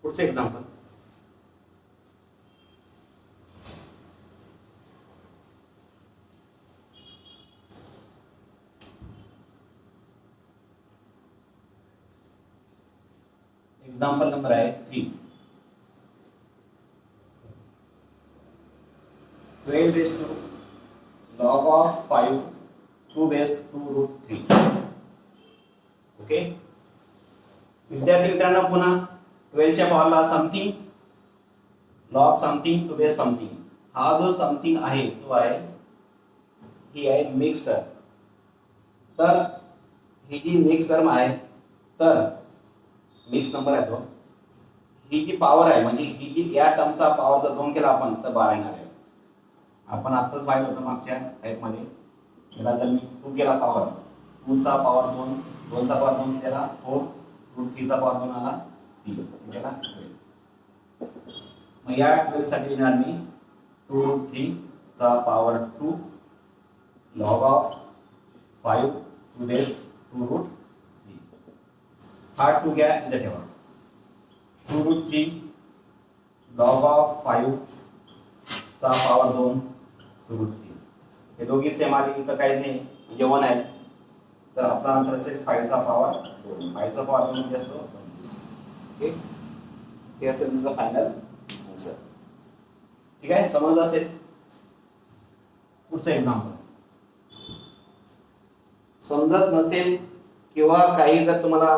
पुढचं एक्झाम्पल. एक्झाम्पल नंबर आहे 3. 12 raised to log of 5 2 base 2 root 3. Okay. विद्यार्थी मित्रांनो पुन्हा 12च्या पॉवरला something log something to base something. हा जो समथिंग आहे तो आहे ही आहे मिक्स टर्म. तर ही जी मिक्स टर्म आहे तर मिक्स नंबर आहे तो, ही जी पॉवर आहे म्हणजे ही जी या टर्मचा पॉवर जर 2 केला आपण तर 12 येणार आहे. आपण आत्ताच पाहिलं होतं मागच्या टाईपमध्ये. याला जर मी 2 केला पॉवर, 2 चा पॉवर 2, 2 चा पॉवर 2 त्याला 4, रूट 3 चा पॉवर 2 आला 3. त्याला मग या 12 साठी लिहिणार मी 2 रूट 3 चा power 2 log of 5 to base 2 root 3. हा 2 घ्या इथे ठेवा. 2 रूट 3 लॉग ऑफ 5 चा पॉवर 2 2 रूट 3. हे दोघी सेम आले इथं काहीच नाही म्हणजे 1 आहे. तर आपला आन्सर असेल 5 चा पॉवर 2. 5 चा पॉवर 2 म्हणजे असतो 25. ओके. हे असेल तुमचं फायनल आन्सर. ठीक आहे. समजलं असेल. पुढचं एक्झाम्पल. समजत नसेल किंवा काही जर तुम्हाला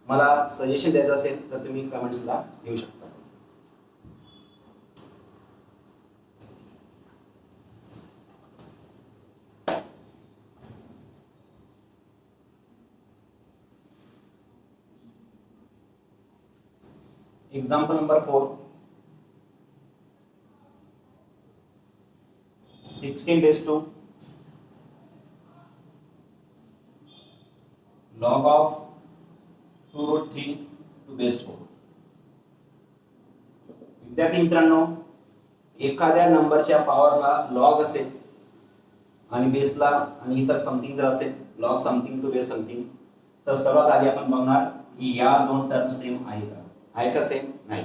मला सजेशन द्यायचं असेल तर तुम्ही कमेंट्सला लिहू शकता. Example number 4. 16 raised to log of 2 root 3 to base 4. विद्यार्थी मित्रांनो एखाद्या नंबरच्या पॉवरला लॉग असेल आणि बेसला आणि इतर समथिंग जर असेल log something to base something तर सर्वात आधी आपण बघणार की या 2 टर्म सेम आहे का. आहे का सेम? नाही.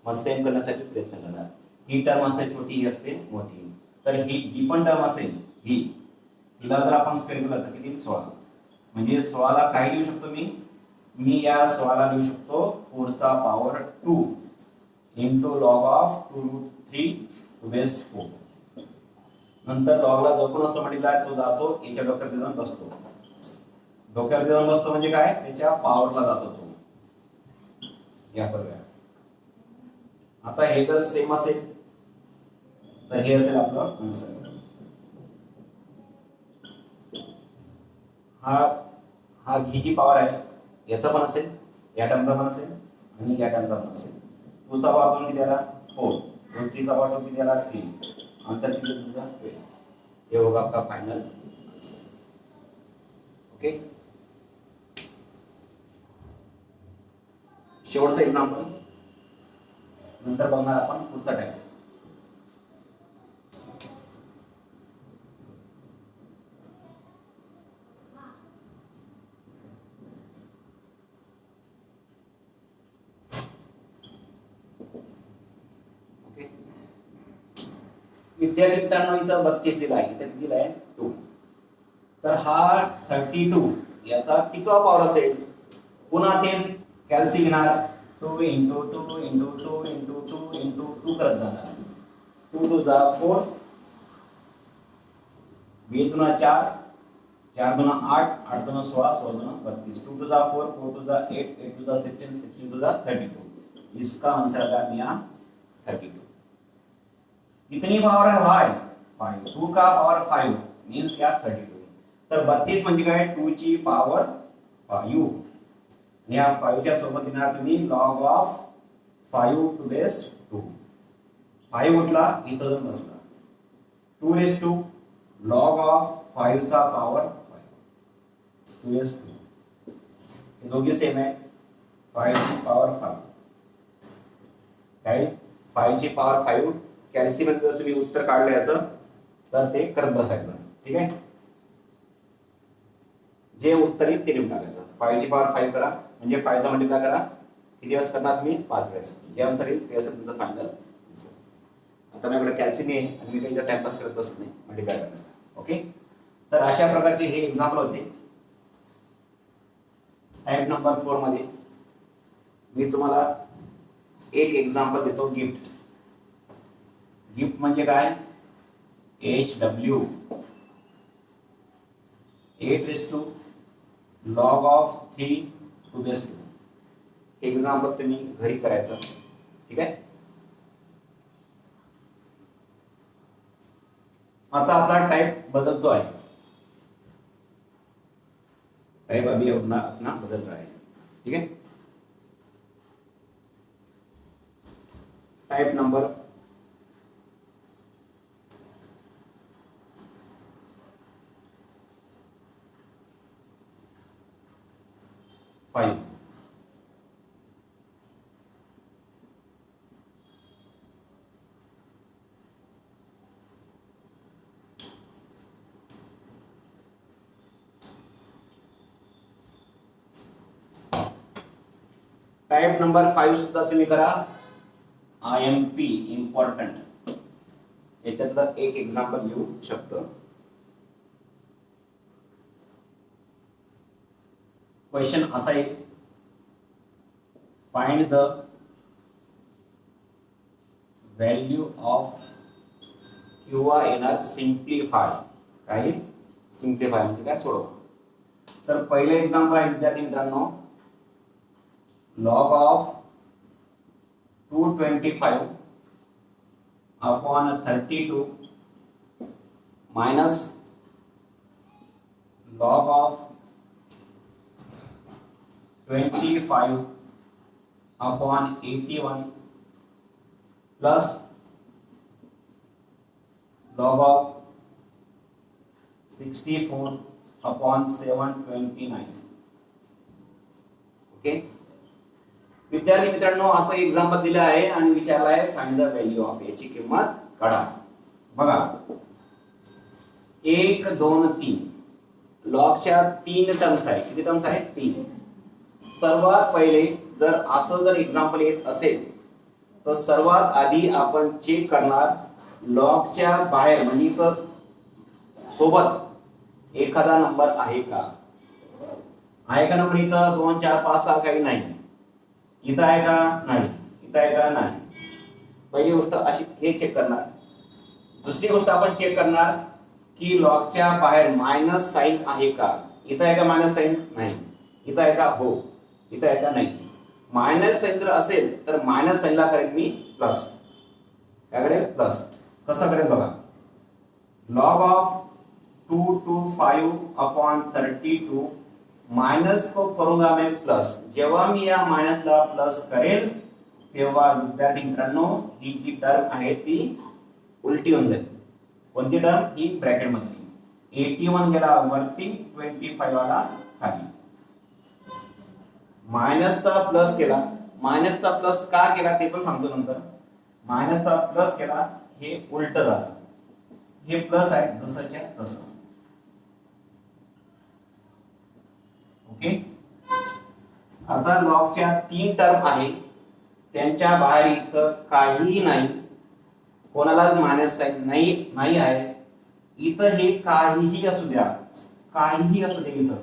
मग सेम करण्यासाठी प्रयत्न करणार. ही टर्म असते छोटी, ही असते मोठी. तर ही जी पण टर्म असेल हिला जर आपण स्क्वेअर केलं तर किती 16. म्हणजे 16 ला काय लिहू शकतो मी या 16 ला लिहू शकतो 4 चा power 2 into log of 2 root 3 to base 4. नंतर लॉगला जो पण असतो मल्टिप्लाय तो जातो याच्या डॉक्टर जाऊन बसतो. डोक्यावर जाऊन बसतो म्हणजे काय, त्याच्या पॉवरला जातो तो या प्रकारे. आता हे जर सेम असेल तर हे असेल आपलं आन्सर. हा ही जी पॉवर आहे याचा पण असेल, या टर्मचा पण असेल आणि या टर्मचा पण असेल. 2 चा पॉवर 2 किती आला 4, 3 चा पॉवर 2 किती आला 3. आन्सर किती तुमचा 12. ये होगा आपका फाइनल आंसर. ओके. शेवटचं एक्झाम्पल नंतर बघणार आपण पुढचा टाइप. ओके. विद्यार्थी मित्रांनो इथं 32 दिला आहे, इथे दिला आहे 2. तर हा 32 याचा कितवा पॉवर असेल. पुन्हा तेच कॅल्सी घेणार 2 into 2 into 2 into 2 into 2 करत जाणार. 2 2 जा 4, 2 2 4, 4 2 8, 8 2 16, 16 2 32, 2 2 जा 4, 4 2 जा 8, 8 2 जा 16, 16 2 जा 32. इसका आंसर आ गया 32. कितनी पावर है भाई 5. 2 का पावर 5 मीन्स क्या 32. तर 32 म्हणजे काय 2 ची पावर 5. या 5 च्या सोबत येणार तुम्ही लॉग ऑफ 5 टू बेस 2. 5 उठला इथं जाऊन बसला 2 रेस 2 लॉग ऑफ 5 चा पॉवर 5 2 रेस 2. हे दोघे सेम आहे. 5 ची पॉवर 5 काय 5 ची पॉवर 5. कॅल्सी मध्ये जर तुम्ही उत्तर काढलं याचं तर ते करत बसायचं. ठीक आहे. जे उत्तर येईल ते लिहून टाकायचं. 5 ची पॉवर 5 करा म्हणजे 5 चा मल्टिप्लाय करा. किती वेळेस करणार तुम्ही 5 वेळेस. जे आन्सर येईल ते असेल तुमचं फायनल. आता माझ्याकडे कॅल्सी आहे आणि मी काही इथं टाइमपास करत बसत नाही मल्टिप्लाय करण्याचा. ओके. तर अशा प्रकारचे हे एक्झाम्पल होते. टाइप नंबर 4 मध्ये मी तुम्हाला एक एक्झाम्पल देतो. गिफ्ट. गिफ्ट म्हणजे काय HW 8 raised to log of 3 to base 2. Example तुम्ही घरी करायचं. ठीक आहे. आता आपला टाइप बदलतो आहे. टाइप अभी अपना बदल रहा है. ठीक है. Type number 5. टाइप नंबर 5 सुद्धा तुम्ही करा. IMP important. याच्यातलं एक एक्झाम्पल घेऊ शकतो. क्वेश्चन असा आहे. फाइंड द व्हॅल्यू ऑफ किंवा येणार सिम्प्लिफाय. काय सिम्प्लिफाय म्हणजे काय सोडवा. तर पहिलं एक्झाम्पल आहे विद्यार्थी मित्रांनो. Log of 225 upon 32 minus log of 25 upon 81 plus log of 64 upon 729. Okay. विद्यार्थी मित्रांनो असं एक्झाम्पल दिलं आहे आणि विचारलं आहे फाइंड द व्हॅल्यू ऑफ. याची किंमत काढा. बघा 1 2 3 लॉगच्या 3 टर्म्स आहेत. किती टर्म्स आहेत 3. सर्वात पहिले जर असं जर एक्झाम्पल येत असेल तर सर्वात आधी आपण चेक करणार लॉगच्या बाहेर म्हणजे तर सोबत एखादा नंबर आहे का. आहे का नंबर इथं 2 4 5 6 काही नाही. इथं आहे का नाही. इथं आहे का नाही. पहिली गोष्ट अशी हे चेक करणार. दुसरी गोष्ट आपण चेक करणार की लॉगच्या बाहेर मायनस साइन आहे का. इथं आहे का मायनस साईन? नाही. इथं आहे का? हो. इथं आहे का? नाही. मायनस साईन जर असेल तर मायनस साईनला करेल मी प्लस. काय करेल? प्लस. कसं करेल बघा. Log of 2 to 5 upon 32 minus को करूंगा मैं प्लस. जेव्हा मी या मायनसला प्लस करेल तेव्हा विद्यार्थी मित्रांनो ही जी टर्म आहे ती उलटी होऊन जाईल. कोणती टर्म? ही ब्रॅकेट मधली. 81 गेला वरती, 25 आला खाली. मायनसचा प्लस केला. मायनसचा प्लस का केला ते पण सांगतो नंतर. मायनसचा प्लस केला हे उलट झालं. हे प्लस आहे जसंच्या तसं. ओके. आता लॉगच्या 3 टर्म आहे त्यांच्या बाहेर इथं काहीही नाही. कोणालाच मायनस साईन नाही आहे. इथं हे काहीही असू द्या, काहीही असू दे, इथं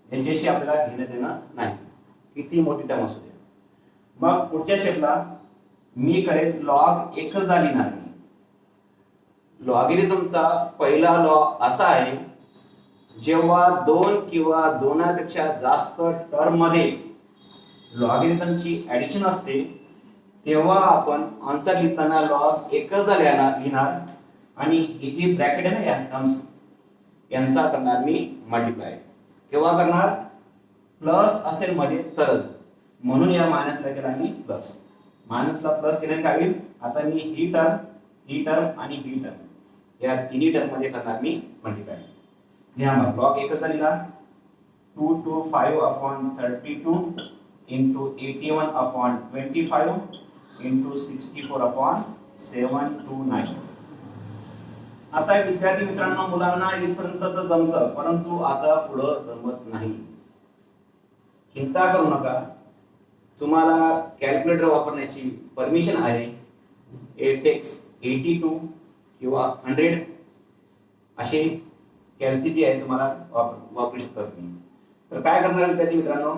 याच्याशी आपल्याला घेणं देणं नाही. किती मोठी टर्म असू द्या. मग पुढच्या स्टेपला मी करेल लॉग एकच झाली नाही. लॉगॅरिथमचा पहिला लॉ असा आहे, जेव्हा 2 किंवा 2पेक्षा जास्त टर्म मध्ये लॉगॅरिथमची ऍडिशन असते तेव्हा आपण आन्सर लिहिताना लॉग एकच लिहिणार आणि ही जी ब्रॅकेट आहे ना या टर्म्स यांचा करणार मी मल्टिप्लाय. केव्हा करणार? प्लस असेल मध्ये तरच. म्हणून या मायनसला केला मी प्लस. मायनसला प्लस केल्याने काय होईल? आता मी ही टर्म आणि ही टर्म या तिन्ही टर्म मध्ये करणार मी मल्टिप्लाय. लिहा मग. लॉग एकच झालेला 2 to 5 upon 32 into 81 upon 25 into 64 upon 729. आता विद्यार्थी मित्रांनो मुलांना इथपर्यंत तर जमतं, परंतु आता पुढं जमत नाही. चिंता करू नका. तुम्हाला कॅल्क्युलेटर वापरण्याची परमिशन आहे. FX 82 किंवा 100 असे कॅल्सी जी आहे तुम्हाला वापरू शकता तुम्ही. तर काय करणार विद्यार्थी मित्रांनो,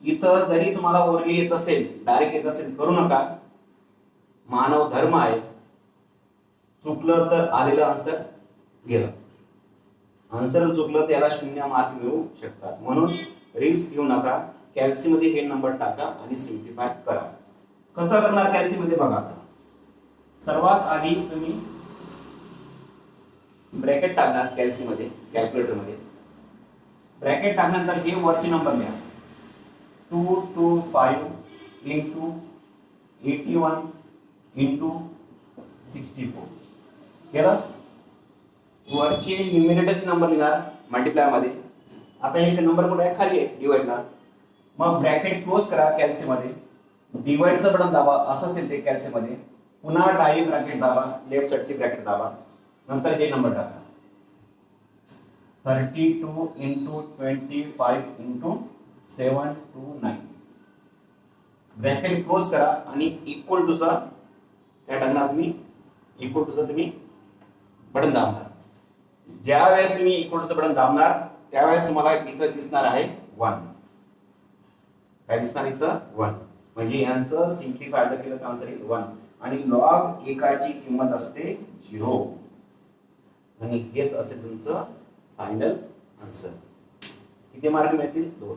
इथं जरी तुम्हाला ओरली येत असेल, डायरेक्ट येत असेल, करू नका. मानव धर्म आहे. चुकलं तर आलेलं आन्सर गेलं. आन्सर चुकलं त्याला 0 मार्क मिळू शकतात. म्हणून रिस्क घेऊ नका. कॅल्सी मध्ये हे नंबर टाका आणि सिम्प्लिफाय करा. कसं करणार कॅल्सी मध्ये बघा. सर्वात आधी तुम्ही ब्रॅकेट टाकणार कॅल्सी मध्ये, कॅल्क्युलेटर मध्ये. ब्रॅकेट टाकल्यानंतर हे वरचे नंबर लिहा. 2 to 5 into 81 into 64 केलं. वरचे न्यूमरेटरचे नंबर लिहिणार मल्टिप्लाय मध्ये. आता हे नंबर कुठे आहे? खाली आहे डिवाइडला. मग ब्रॅकेट क्लोज करा कॅल्सी मध्ये. डिवाइडचं बटन दाबा असं असेल ते कॅल्सी मध्ये. पुन्हा डावी ब्रॅकेट दाबा, लेफ्ट साइडची ब्रॅकेट दाबा. नंतर हे नंबर टाका. 32 into 25 into 729. ब्रॅकेट क्लोज करा आणि इक्वल टू चा काय टाकणार तुम्ही? इक्वल टू चा तुम्ही बटन दाबणार. ज्या वेळेस तुम्ही इक्वल टू चं बटन दाबणार त्यावेळेस तुम्हाला इथं दिसणार आहे 1. काय दिसणार इथं? 1. म्हणजे यांचं सिम्प्लिफाय जर केलं तर आन्सर येईल 1. आणि लॉग एकाची किंमत असते 0 आणि हेच असेल तुमचं फायनल आन्सर. किती मार्क मिळतील? 2.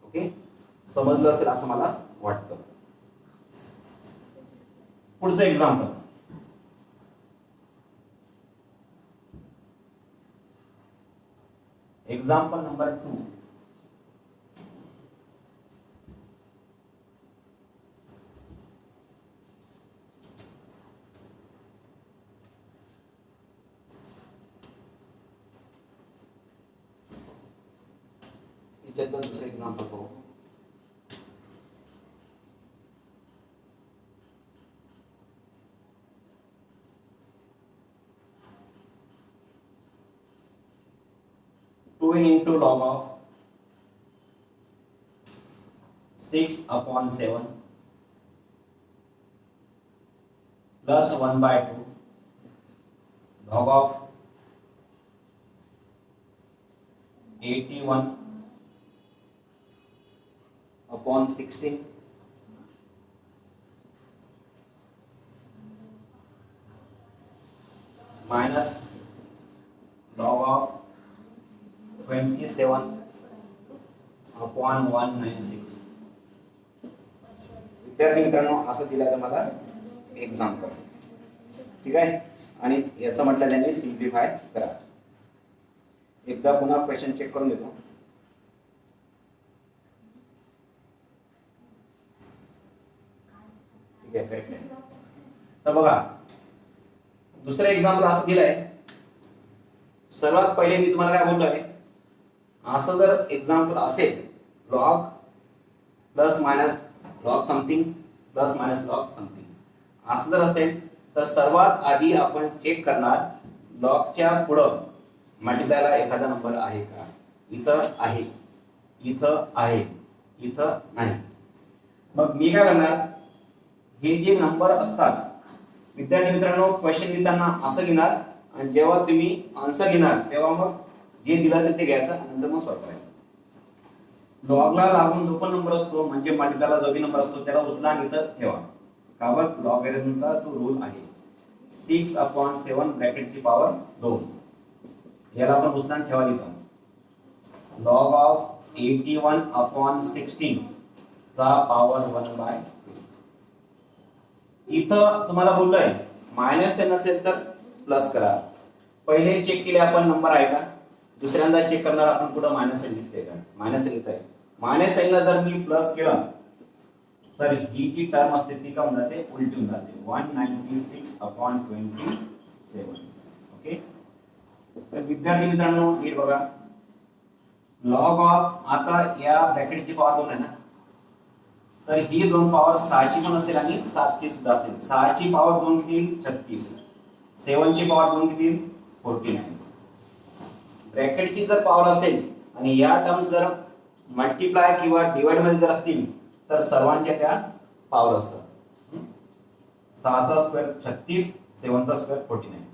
ओके. समजलं असेल असं मला वाटतं. पुढचं एक्झाम्पल. Example number 2. दूसरे एग्जाम्पल को 2 into log of 6 upon 7 plus 1 by 2 log of 81 upon 16 minus log of 26 27/196. विद्यार्थी मित्रांनो असं दिलं तर मला एक्झाम्पल, ठीक आहे. आणि याचं म्हटलं त्यांनी सिम्प्लिफाय करा. एकदा पुन्हा क्वेश्चन चेक करून घेतो. ठीक आहे, करेक्ट आहे. तर बघा दुसरं एक्झाम्पल असं दिलंय. सर्वात पहिले मी तुम्हाला काय बोललो आहे, असं जर एक्झाम्पल असेल log plus minus log something plus minus log something असं जर असेल तर सर्वात आधी आपण चेक करणार लॉगच्या पुढं मल्टिप्लायला एखादा नंबर आहे का. इथं आहे, इथं आहे, इथं नाही. मग मी काय करणार, हे जे नंबर असतात विद्यार्थी मित्रांनो क्वेश्चन लिहिताना असं लिहिणार आणि जेव्हा तुम्ही आन्सर लिहिणार तेव्हा मग जे दिलं असेल ते घ्यायचं आणि नंतर मग सॉल्व करायचं. लॉगला लागून जो पण नंबर असतो म्हणजे मल्टिप्लायला जो भी नंबर असतो त्याला उचला आणि इथं ठेवा. का बरं, लॉगॅरिथमचा तो रूल आहे. 6/7 ब्रॅकेटची पॉवर 2 याला आपण उचला आणि ठेवा तिथं. लॉग ऑफ 81/16 चा पॉवर 1/2. इथं तुम्हाला बोललोय मायनस एन असेल तर प्लस करा. पहिले चेक केले आपण नंबर आहे का, दुसऱ्यांदा चेक करणार आपण कुठं मायनस एन दिसते का. मायनस एन आहे, मायनस एन ला जर मी प्लस केलं तर ही जी टर्म असते ती का होऊन जाते, उलटी होऊन जाते. 196/27. ओके. तर विद्यार्थी मित्रांनो नीट बघा, लॉग ऑफ आता या ब्रॅकेटची पॉवर 2 आहे ना, तर ही 2 पॉवर 6 ची पण असेल आणि 7 ची सुद्धा असेल. 6 ची पॉवर 2 किती, 36. 7 ची पॉवर 2 किती, 49. ब्रॅकेटची जर पॉवर असेल आणि या टर्म्स जर मल्टिप्लाय किंवा डिवाइड मध्ये जर असतील तर सर्वांच्या त्या पॉवर असतात. 6 चा स्क्वेअर 36, 7 चा स्क्वेअर 49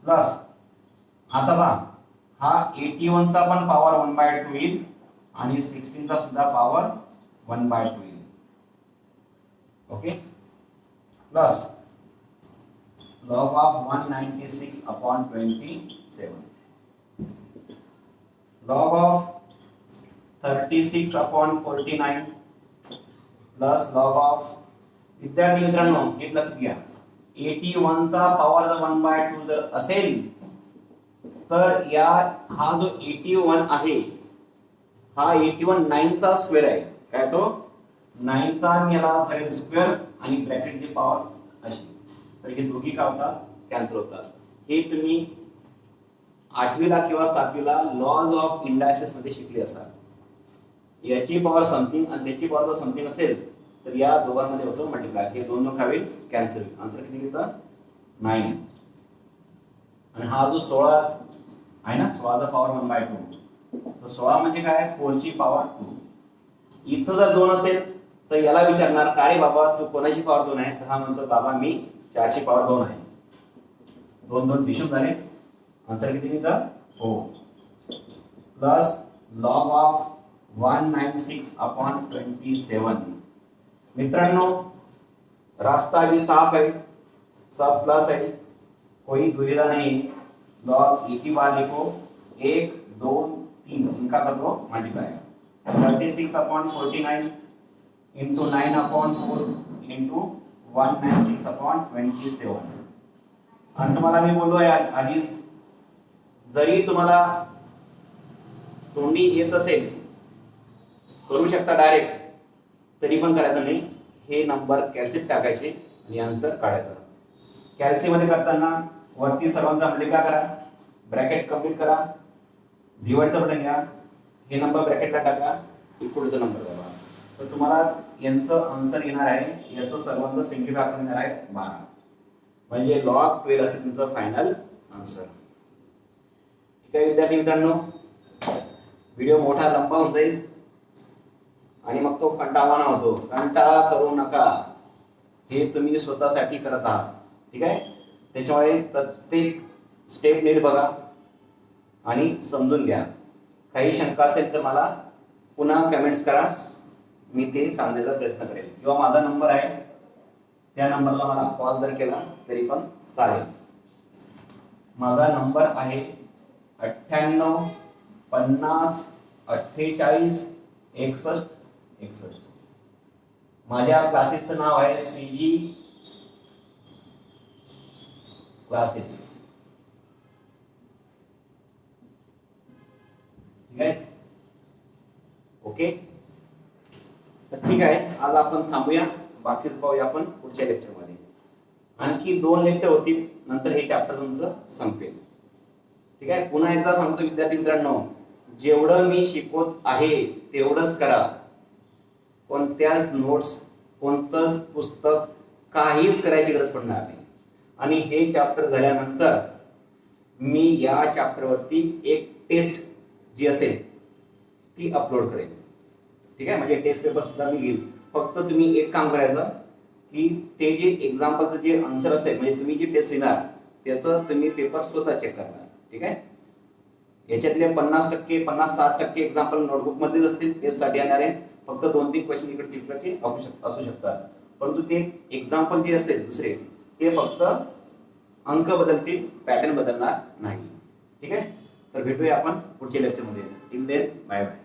प्लस आता पहा हा 81 चा पण पॉवर 1/2 येईल आणि 16 चा सुद्धा पॉवर 1/2 येईल. Okay. Plus log of 196/27 log of 36/49 plus log of, विद्यार्थी मित्रांनो एक लक्ष घ्या, 81 चा पॉवर जर 1/2 जर असेल तर या हा जो 81 आहे हा 81 9 चा स्क्वेअर आहे. काय तो 9 चा याला करेल स्क्वेअर आणि ब्रॅकेटची पॉवर अशी, तर हे दोघी काय होतात, कॅन्सल होतात. हे तुम्ही 8वीला किंवा 7वीला लॉज ऑफ इंडायसेस मध्ये शिकले असाल. याची पॉवर समथिंग आणि त्याची पॉवर जर समथिंग असेल तर या दोघांमध्ये होतो मल्टिप्लाय. हे दोन खावे कॅन्सल. आन्सर किती घेतात, 9. आणि हा जो 16 आहे ना, 16 चा पॉवर 1/2, तर 16 म्हणजे काय, 4 ची पॉवर 2. इथं जर 2 असेल तर याला विचारणार का रे बाबा तू कोणाची पॉवर 2 आहे, तर हा म्हणतो बाबा मी 4 ची पॉवर 2 आहे. 2 2 हिशोब झाले. आन्सर किती निघतात, 4. Plus log of 196/27. मित्रांनो रास्ता भी साफ है, सब प्लस है, कोई दुविधा नहीं. लॉग एक ही बार लिखो, 1 2 3 इनका कर लो मल्टीप्लाई. 36/49 into 9/4 into 196/27. आणि तुम्हाला मी बोललो आहे आधीच, जरी तुम्हाला तोंडी येत असेल करू शकता डायरेक्ट, तरी पण करायचं नाही. हे नंबर कॅल्सीत टाकायचे आणि आन्सर काढायचा. कॅल्सी मध्ये करताना वरती सर्वांचा मल्टिप्लाय करा, ब्रॅकेट कंप्लीट करा, डिवाइडचं बटन घ्या, हे नंबर ब्रॅकेटला टाका, पुढचा नंबर बघा. तर तुम्हाला यांचं आन्सर येणार आहे, याचं सर्वांचं सिम्प्लिफाय करणार आहे 12. म्हणजे लॉग 12 असेल तुमचं फायनल आन्सर. ठीक आहे विद्यार्थी मित्रांनो, व्हिडिओ मोठा लंबा होऊन जाईल आणि मग तो कंटाळवाणा होतो. कंटाळा करू नका, हे तुम्ही स्वतःसाठी करत आहात. ठीक आहे, त्याच्यामुळे प्रत्येक स्टेप नीट बघा आणि समजून घ्या. काही शंका असेल तर मला पुन्हा कमेंट्स करा, मी ते सांगण्याचा प्रयत्न करेल. किंवा माझा नंबर आहे त्या नंबरला मला कॉल जर केला तरी पण चालेल. माझा नंबर आहे 98 50, 48, 61, 61. माझ्या क्लासेसचं नाव आहे श्रीजी क्लासेस. ठीक आहे. ओके, तर ठीक आहे, आज आपण थांबूया, बाकीच पाहूया आपण पुढच्या लेक्चरमध्ये. आणखी 2 लेक्चर होतील, नंतर हे चॅप्टर तुमचं संपेल. ठीक आहे. पुन्हा एकदा सांगतो विद्यार्थी मित्रांनो, जेवढं मी शिकवत आहे तेवढंच करा. कोणत्याच नोट्स, कोणतंच पुस्तक काहीच करायची गरज पडणार नाही. आणि हे चॅप्टर झाल्यानंतर मी या चॅप्टरवरती एक टेस्ट जी असेल ती अपलोड करेन. ठीक आहे. म्हणजे टेस्ट पेपर सुद्धा मी घेईल. फक्त तुम्ही एक काम करायचं की ते जे एक्झाम्पलचं जे आन्सर असेल, म्हणजे तुम्ही जी टेस्ट लिहिणार त्याचं तुम्ही पेपर स्वतः चेक करणार. ठीक आहे. याच्यातले 50%, 50-60% एक्झाम्पल नोटबुक मध्येच असतील, टेस्टसाठी येणार आहे. फक्त 2-3 क्वेश्चन इकडे तिकडचे असू शकतात. परंतु ते एक्झाम्पल जे असतील दुसरे ते फक्त अंक बदलतील, पॅटर्न बदलणार नाही. ठीक आहे. तर भेटूया आपण पुढच्या लेक्चरमध्ये. Till then bye bye.